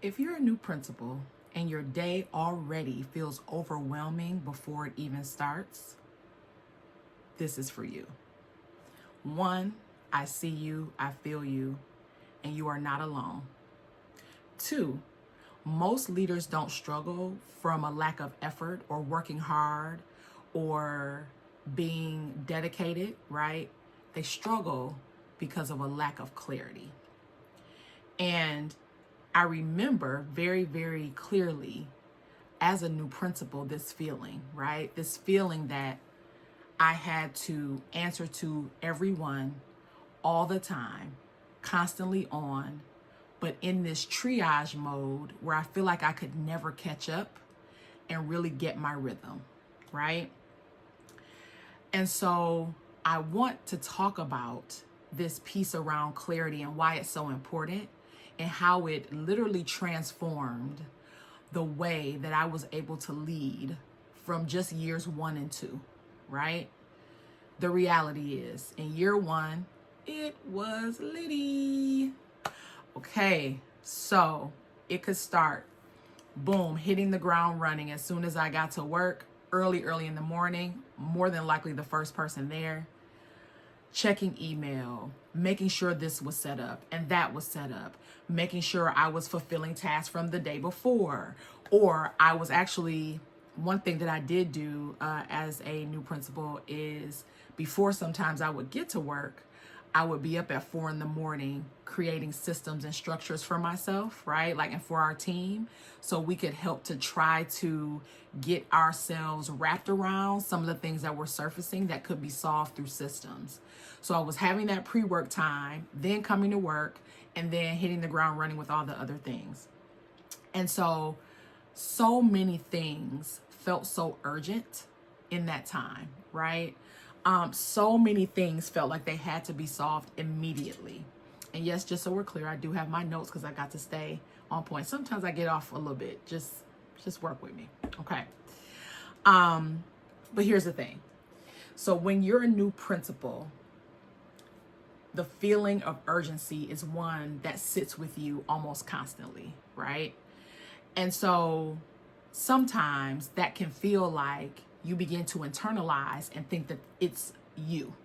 If you're a new principal and your day already feels overwhelming before it even starts, this is for you. One, I see you, I feel you, and you are not alone. Two, most leaders don't struggle from a lack of effort or working hard or being dedicated, right? They struggle because of a lack of clarity. And I remember very, very clearly as a new principal, this feeling, right? This feeling that I had to answer to everyone all the time, constantly on, but in this triage mode where I feel like I could never catch up and really get my rhythm, right? And so I want to talk about this piece around clarity and why it's so important and how it literally transformed the way that I was able to lead from just years 1 and 2, right? The reality is, in year 1, it was litty. Okay, so it could start, boom, hitting the ground running as soon as I got to work, early in the morning, more than likely the first person there, checking email, making sure this was set up and that was set up, making sure I was fulfilling tasks from the day before, or I was actually, one thing that I did do as a new principal is before sometimes I would get to work, I would be up at 4 in the morning creating systems and structures for myself, right? Like, and for our team, so we could help to try to get ourselves wrapped around some of the things that were surfacing that could be solved through systems. So I was having that pre-work time, then coming to work, and then hitting the ground running with all the other things. And so many things felt so urgent in that time, right? So many things felt like they had to be solved immediately. And yes, just so we're clear, I do have my notes because I got to stay on point. Sometimes I get off a little bit. Just work with me, okay? But here's the thing. So when you're a new principal, the feeling of urgency is one that sits with you almost constantly, right? And so sometimes that can feel like you begin to internalize and think that it's you.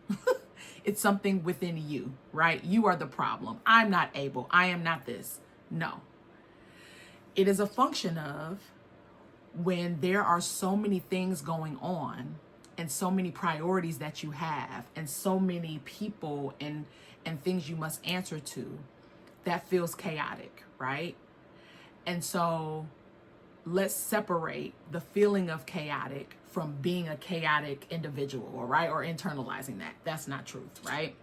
It's something within you, right? You are the problem. I'm not able. I am not this. No. It is a function of when there are so many things going on and so many priorities that you have and so many people and things you must answer to, that feels chaotic, right? And so let's separate the feeling of chaotic from being a chaotic individual, right? Or internalizing that. That's not truth, right?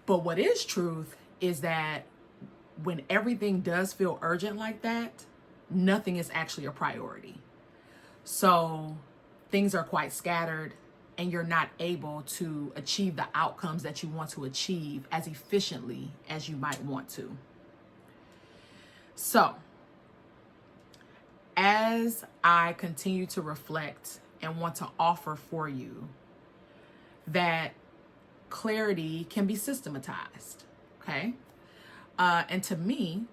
But what is truth is that when everything does feel urgent like that, nothing is actually a priority. So things are quite scattered and you're not able to achieve the outcomes that you want to achieve as efficiently as you might want to. So as I continue to reflect and want to offer for you that clarity can be systematized, okay? And to me,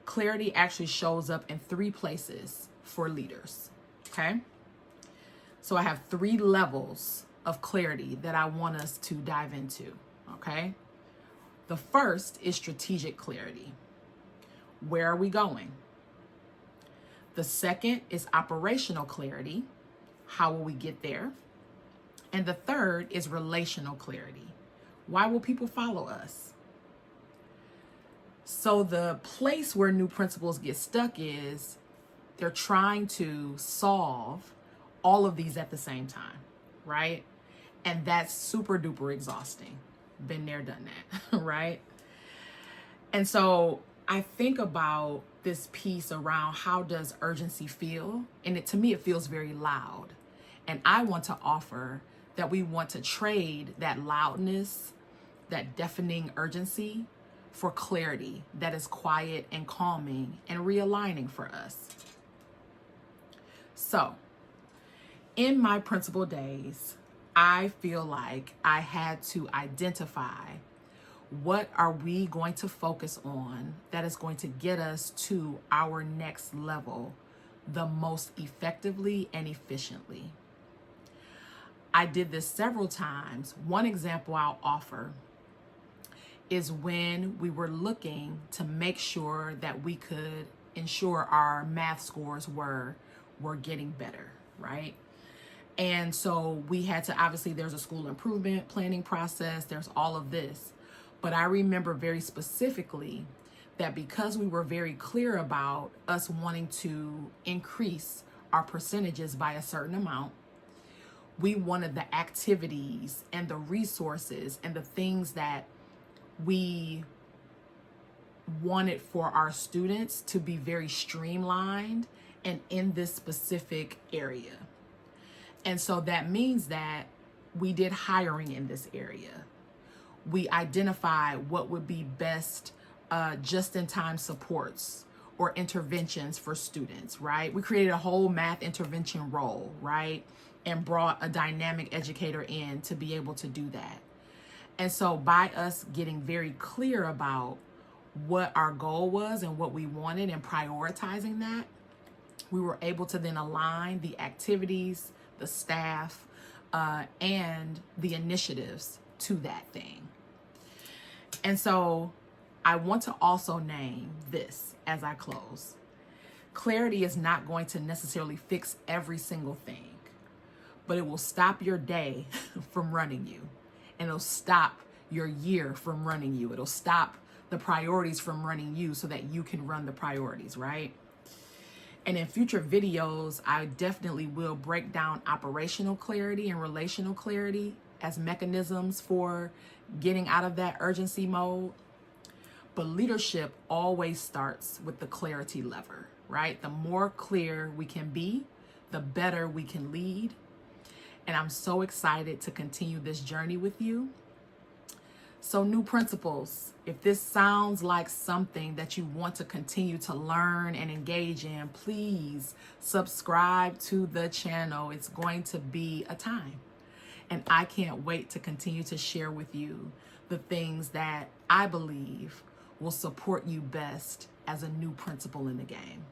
clarity actually shows up in 3 places for leaders, okay? So I have 3 levels of clarity that I want us to dive into, okay? The first is strategic clarity. Where are we going? The second is operational clarity. How will we get there? And the third is relational clarity. Why will people follow us? So the place where new principals get stuck is they're trying to solve all of these at the same time, right? And that's super duper exhausting. Been there, done that, right? And so I think about this piece around how does urgency feel? And to me, it feels very loud. And I want to offer that we want to trade that loudness, that deafening urgency, for clarity that is quiet and calming and realigning for us. So, in my principal days, I feel like I had to identify What are we going to focus on that is going to get us to our next level the most effectively and efficiently? I did this several times. One example I'll offer is when we were looking to make sure that we could ensure our math scores were getting better, right? And so we had to, obviously there's a school improvement planning process, there's all of this. But I remember very specifically that because we were very clear about us wanting to increase our percentages by a certain amount, we wanted the activities and the resources and the things that we wanted for our students to be very streamlined and in this specific area. And so that means that we did hiring in this area. We identified what would be best just-in-time supports or interventions for students, right? We created a whole math intervention role, right? And brought a dynamic educator in to be able to do that. And so by us getting very clear about what our goal was and what we wanted and prioritizing that, we were able to then align the activities, the staff, and the initiatives to that thing. And so I want to also name this as I close. Clarity is not going to necessarily fix every single thing, but it will stop your day from running you. And it'll stop your year from running you. It'll stop the priorities from running you so that you can run the priorities, right? And in future videos, I definitely will break down operational clarity and relational clarity as mechanisms for getting out of that urgency mode. But leadership always starts with the clarity lever, right? The more clear we can be, the better we can lead. And I'm so excited to continue this journey with you. So new principles, if this sounds like something that you want to continue to learn and engage in, please subscribe to the channel. It's going to be a time. And I can't wait to continue to share with you the things that I believe will support you best as a new principal in the game.